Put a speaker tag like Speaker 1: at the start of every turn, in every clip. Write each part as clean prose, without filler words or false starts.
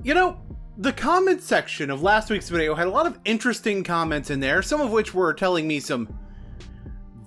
Speaker 1: You know, the comment section of last week's video had a lot of interesting comments in there, some of which were telling me some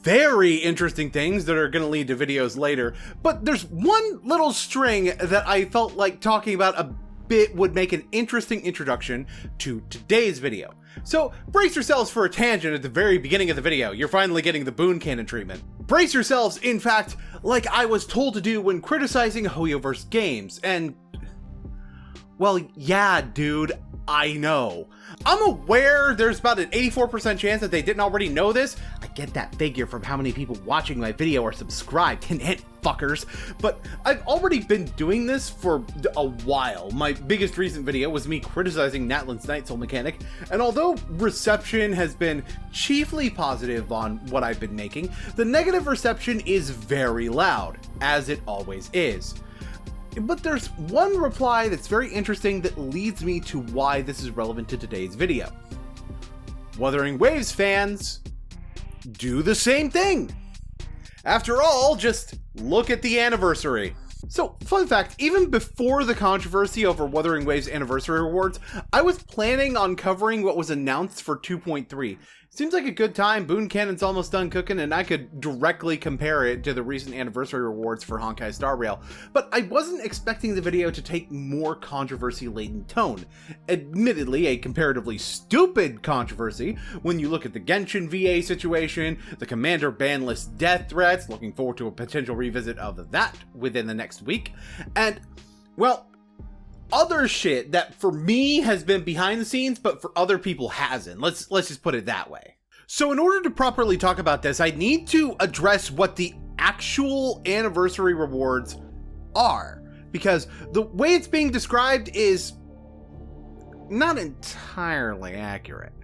Speaker 1: very interesting things that are going to lead to videos later. But there's one little string that I felt like talking about a bit would make an interesting introduction to today's video. So brace yourselves for a tangent at the very beginning of the video. You're finally getting the Boon Cannon treatment. Brace yourselves, in fact, like I was told to do when criticizing Hoyoverse games. And, well, yeah, dude, I know. I'm aware there's about an 84% chance that they didn't already know this. I get that figure from how many people watching my video are subscribed, hint fuckers. But I've already been doing this for a while. My biggest recent video was me criticizing Natlan's Night Soul mechanic, and although reception has been chiefly positive on what I've been making, the negative reception is very loud, as it always is. But there's one reply that's very interesting that leads me to why this is relevant to today's video. Wuthering Waves fans do the same thing. After all, just look at the anniversary. So, fun fact, even before the controversy over Wuthering Waves anniversary rewards, I was planning on covering what was announced for 2.3. Seems like a good time. Boon Cannon's almost done cooking, and I could directly compare it to the recent anniversary rewards for Honkai Star Rail. But I wasn't expecting the video to take more controversy-laden tone. Admittedly, a comparatively stupid controversy when you look at the Genshin VA situation, the Commander ban list death threats, looking forward to a potential revisit of that within the next week, and, well, other shit that for me has been behind the scenes, but for other people hasn't. Let's just put it that way. So in order to properly talk about this, I need to address what the actual anniversary rewards are, because the way it's being described is not entirely accurate.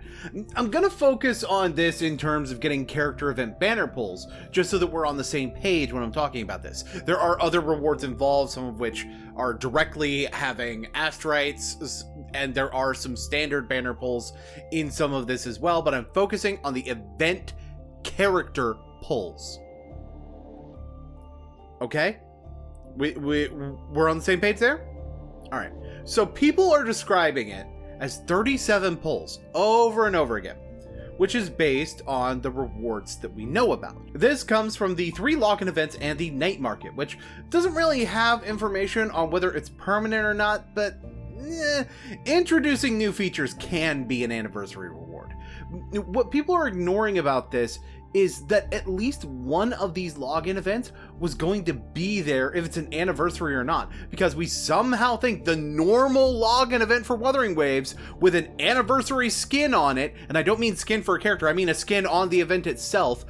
Speaker 1: I'm gonna focus on this in terms of getting character event banner pulls, just so that we're on the same page when I'm talking about this. There are other rewards involved, some of which are directly having astrites, and there are some standard banner pulls in some of this as well, but I'm focusing on the event character pulls. Okay? We're on the same page there? Alright, so people are describing it as 37 pulls over and over again, which is based on the rewards that we know about. This comes from the 3 login events and the night market, which doesn't really have information on whether it's permanent or not, but introducing new features can be an anniversary reward. What people are ignoring about this is that at least one of these login events was going to be there if it's an anniversary or not, because we somehow think the normal login event for Wuthering Waves with an anniversary skin on it, and I don't mean skin for a character, I mean a skin on the event itself,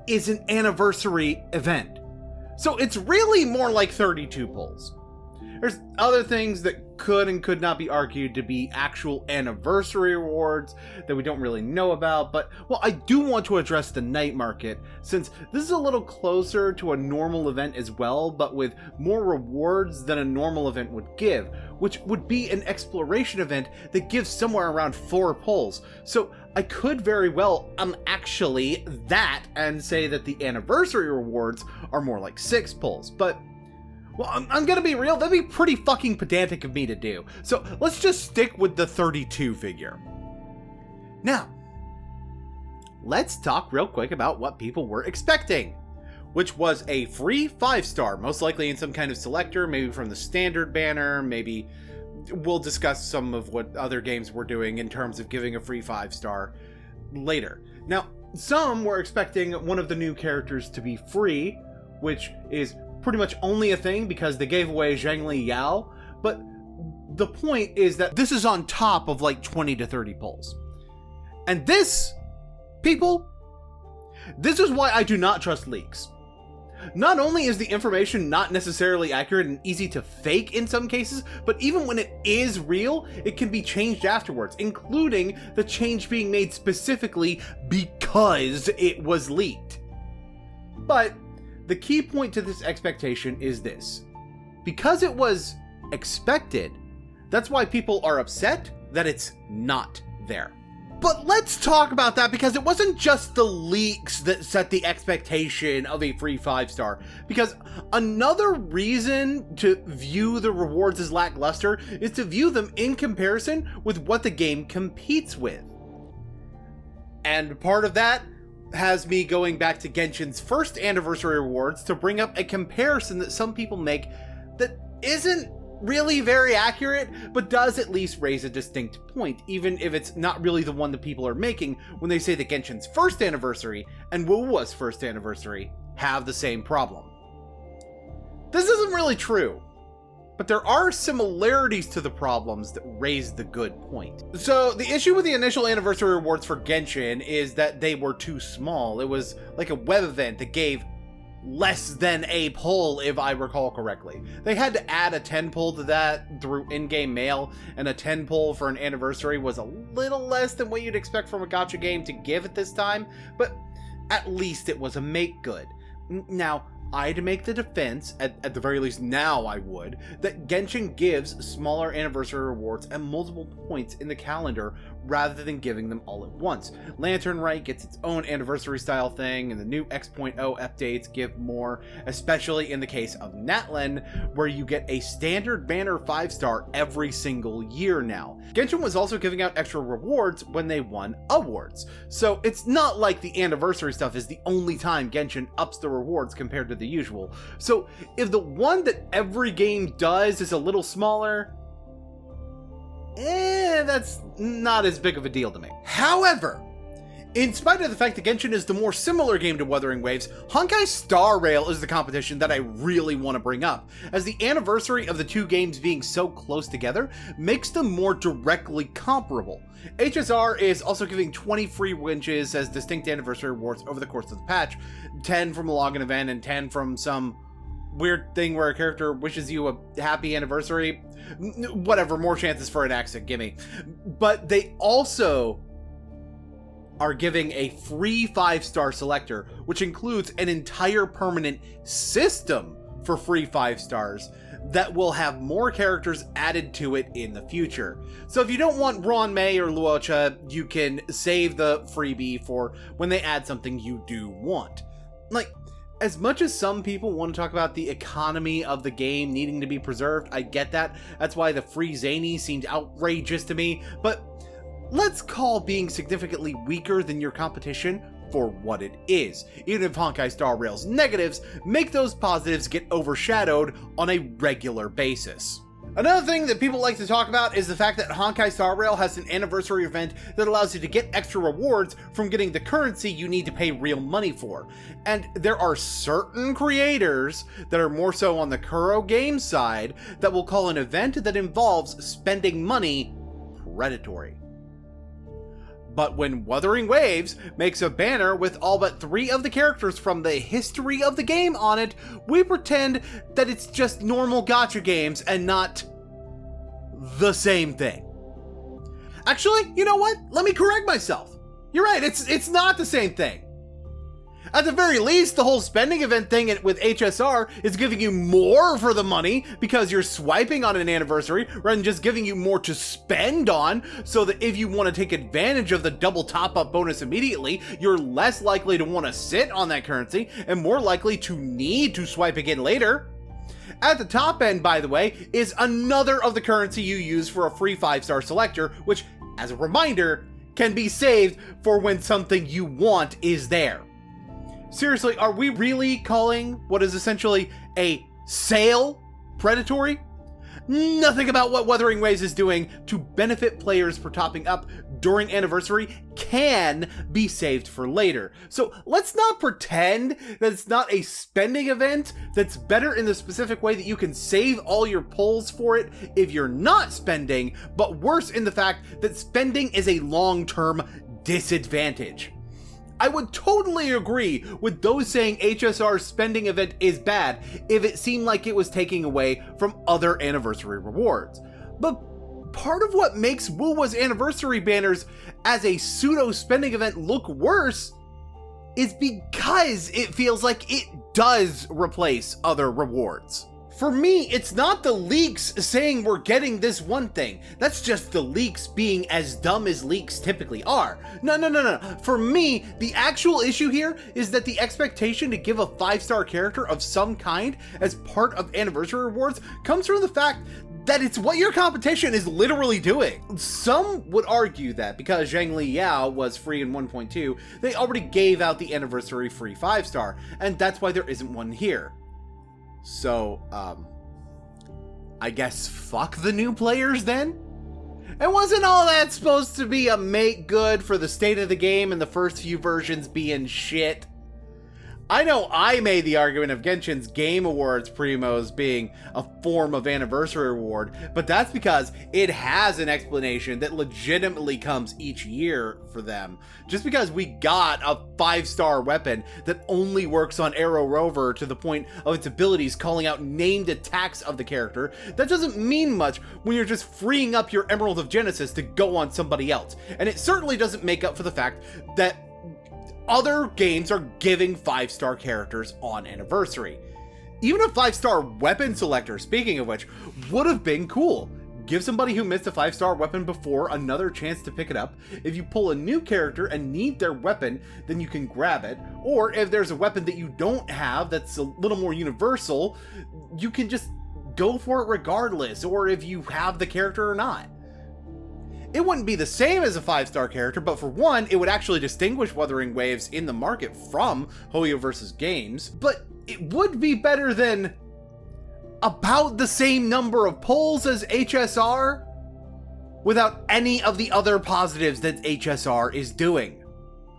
Speaker 1: is an anniversary event. So it's really more like 32 pulls. There's other things that could and could not be argued to be actual anniversary rewards that we don't really know about, but, well, I do want to address the night market, since this is a little closer to a normal event as well, but with more rewards than a normal event would give, which would be an exploration event that gives somewhere around 4 pulls. So I could very well actually that and say that the anniversary rewards are more like 6 pulls, but, well, I'm gonna be real, that'd be pretty fucking pedantic of me to do. So let's just stick with the 32 figure. Now, let's talk real quick about what people were expecting, which was a free 5-star, most likely in some kind of selector, maybe from the standard banner, maybe we'll discuss some of what other games were doing in terms of giving a free 5-star later. Now, some were expecting one of the new characters to be free, which is pretty much only a thing because they gave away Zhangli Yao, but the point is that this is on top of like 20 to 30 pulls. And this, people, this is why I do not trust leaks. Not only is the information not necessarily accurate and easy to fake in some cases, but even when it is real, it can be changed afterwards, including the change being made specifically because it was leaked. But the key point to this expectation is this. Because it was expected, that's why people are upset that it's not there. But let's talk about that, because it wasn't just the leaks that set the expectation of a free 5-star. Because another reason to view the rewards as lackluster is to view them in comparison with what the game competes with. And part of that has me going back to Genshin's first anniversary rewards to bring up a comparison that some people make that isn't really very accurate, but does at least raise a distinct point, even if it's not really the one that people are making when they say that Genshin's first anniversary and Wuwa's first anniversary have the same problem. This isn't really true, but there are similarities to the problems that raise the good point. So the issue with the initial anniversary rewards for Genshin is that they were too small. It was like a web event that gave less than a pull, if I recall correctly. They had to add a 10 pull to that through in-game mail, and a 10 pull for an anniversary was a little less than what you'd expect from a gacha game to give at this time, but at least it was a make good. Now, I'd make the defense, at the very least now I would, that Genshin gives smaller anniversary rewards at multiple points in the calendar rather than giving them all at once. Lantern Rite gets its own anniversary style thing, and the new X.0 updates give more, especially in the case of Natlan, where you get a standard banner 5-star every single year now. Genshin was also giving out extra rewards when they won awards, so it's not like the anniversary stuff is the only time Genshin ups the rewards compared to the usual. So if the one that every game does is a little smaller, that's not as big of a deal to me. However, in spite of the fact that Genshin is the more similar game to Wuthering Waves, Honkai Star Rail is the competition that I really want to bring up, as the anniversary of the two games being so close together makes them more directly comparable. HSR is also giving 20 free winches as distinct anniversary rewards over the course of the patch, 10 from a login event and 10 from some weird thing where a character wishes you a happy anniversary. Whatever, more chances for an accident, gimme. But they also are giving a free 5-star selector, which includes an entire permanent system for free 5 stars that will have more characters added to it in the future. So if you don't want Ron May or Luocha, you can save the freebie for when they add something you do want. Like, as much as some people want to talk about the economy of the game needing to be preserved, I get that. That's why the free Zany seemed outrageous to me, but let's call being significantly weaker than your competition for what it is, even if Honkai Star Rail's negatives make those positives get overshadowed on a regular basis. Another thing that people like to talk about is the fact that Honkai Star Rail has an anniversary event that allows you to get extra rewards from getting the currency you need to pay real money for. And there are certain creators that are more so on the Kuro game side that will call an event that involves spending money predatory. But when Wuthering Waves makes a banner with all but 3 of the characters from the history of the game on it, we pretend that it's just normal gacha games and not the same thing. Actually, you know what? Let me correct myself. You're right, it's not the same thing. At the very least, the whole spending event thing with HSR is giving you more for the money because you're swiping on an anniversary rather than just giving you more to spend on, so that if you want to take advantage of the double top-up bonus immediately, you're less likely to want to sit on that currency and more likely to need to swipe again later. At the top end, by the way, is another of the currency you use for a free 5-star selector, which, as a reminder, can be saved for when something you want is there. Seriously, are we really calling what is essentially a sale predatory? Nothing about what Wuthering Waves is doing to benefit players for topping up during anniversary can be saved for later. So let's not pretend that it's not a spending event that's better in the specific way that you can save all your pulls for it if you're not spending, but worse in the fact that spending is a long-term disadvantage. I would totally agree with those saying HSR's spending event is bad if it seemed like it was taking away from other anniversary rewards. But part of what makes Wuwa's anniversary banners as a pseudo spending event look worse is because it feels like it does replace other rewards. For me, it's not the leaks saying we're getting this one thing. That's just the leaks being as dumb as leaks typically are. No. For me, the actual issue here is that the expectation to give a 5-star character of some kind as part of anniversary rewards comes from the fact that it's what your competition is literally doing. Some would argue that because Zhangli Yao was free in 1.2, they already gave out the anniversary free 5-star, and that's why there isn't one here. So, I guess fuck the new players then? And wasn't all that supposed to be a make good for the state of the game and the first few versions being shit? I know I made the argument of Genshin's Game Awards primos being a form of anniversary reward, but that's because it has an explanation that legitimately comes each year for them. Just because we got a 5-star weapon that only works on Arrow Rover to the point of its abilities calling out named attacks of the character, that doesn't mean much when you're just freeing up your Emerald of Genesis to go on somebody else. And it certainly doesn't make up for the fact that other games are giving 5-star characters on anniversary. Even a 5-star weapon selector, speaking of which, would have been cool. Give somebody who missed a 5-star weapon before another chance to pick it up. If you pull a new character and need their weapon, then you can grab it. Or if there's a weapon that you don't have that's a little more universal, you can just go for it regardless, or if you have the character or not. It wouldn't be the same as a 5-star character, but for one, it would actually distinguish Wuthering Waves in the market from Hoyo vs. Games, but it would be better than about the same number of pulls as HSR without any of the other positives that HSR is doing.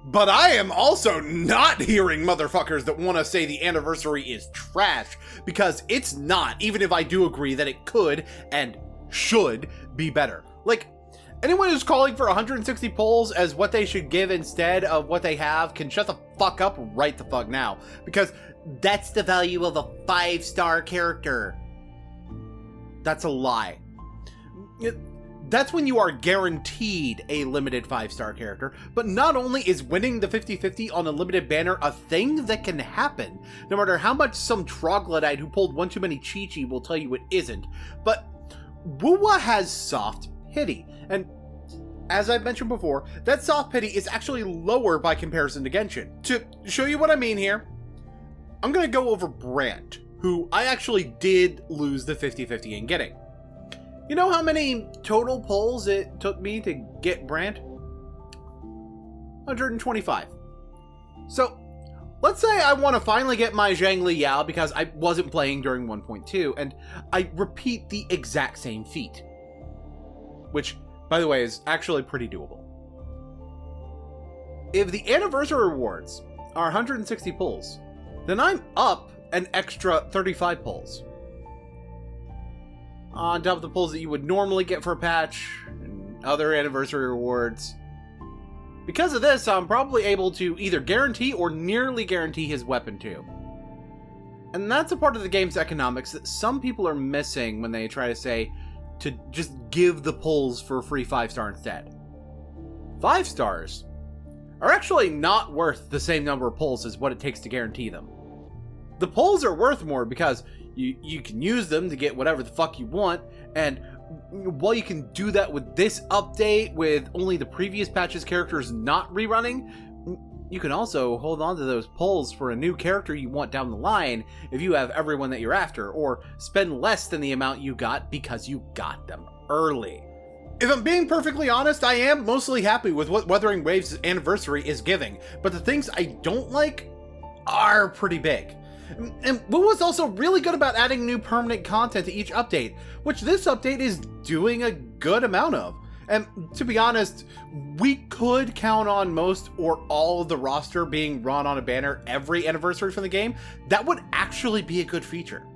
Speaker 1: But I am also not hearing motherfuckers that want to say the anniversary is trash, because it's not, even if I do agree that it could and should be better. Like, anyone who's calling for 160 pulls as what they should give instead of what they have can shut the fuck up right the fuck now, because that's the value of a 5-star character. That's a lie. That's when you are guaranteed a limited 5-star character, but not only is winning the 50-50 on a limited banner a thing that can happen, no matter how much some troglodyte who pulled one too many Chi-Chi will tell you it isn't, but Wuwa has soft pity. And as I've mentioned before, that soft pity is actually lower by comparison to Genshin. To show you what I mean here, I'm going to go over Brant, who I actually did lose the 50-50 in getting. You know how many total pulls it took me to get Brant? 125. So, let's say I want to finally get my Zhangli Yao because I wasn't playing during 1.2, and I repeat the exact same feat. Which, by the way, is actually pretty doable. If the anniversary rewards are 160 pulls, then I'm up an extra 35 pulls. On top of the pulls that you would normally get for a patch and other anniversary rewards. Because of this, I'm probably able to either guarantee or nearly guarantee his weapon too. And that's a part of the game's economics that some people are missing when they try to say to just give the pulls for a free 5-star instead. 5 stars are actually not worth the same number of pulls as what it takes to guarantee them. The pulls are worth more because you can use them to get whatever the fuck you want, and while you can do that with this update with only the previous patch's characters not rerunning, you can also hold on to those pulls for a new character you want down the line if you have everyone that you're after, or spend less than the amount you got because you got them early. If I'm being perfectly honest, I am mostly happy with what Wuthering Waves' anniversary is giving, but the things I don't like are pretty big. And Wu was also really good about adding new permanent content to each update, which this update is doing a good amount of. And to be honest, we could count on most or all of the roster being run on a banner every anniversary from the game. That would actually be a good feature.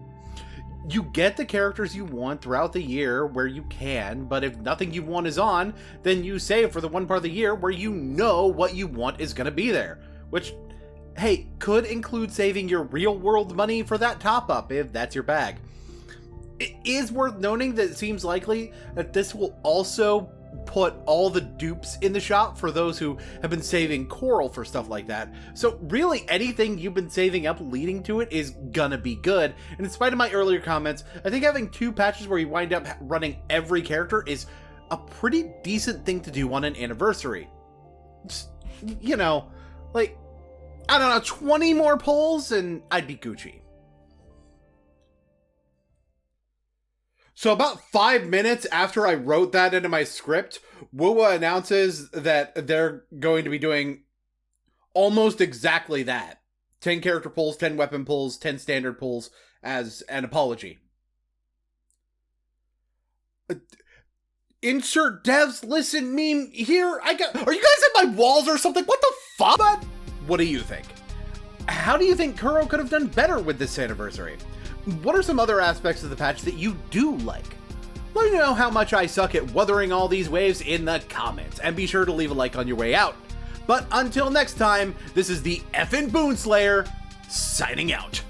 Speaker 1: You get the characters you want throughout the year where you can, but if nothing you want is on, then you save for the one part of the year where you know what you want is going to be there. Which, hey, could include saving your real world money for that top up if that's your bag. It is worth noting that it seems likely that this will also put all the dupes in the shop for those who have been saving coral for stuff like that. So really anything you've been saving up leading to it is gonna be good. And in spite of my earlier comments, I think having 2 patches where you wind up running every character is a pretty decent thing to do on an anniversary. Just, you know, like, I don't know, 20 more pulls and I'd be Gucci. So about 5 minutes after I wrote that into my script, WUWA announces that they're going to be doing almost exactly that. 10 character pulls, 10 weapon pulls, 10 standard pulls as an apology. Insert devs listen meme here. Are you guys at my walls or something? What the fuck? But what do you think? How do you think Kuro could have done better with this anniversary? What are some other aspects of the patch that you do like? Let me know how much I suck at weathering all these waves in the comments, and be sure to leave a like on your way out. But until next time, this is the effing Boonslayer, signing out.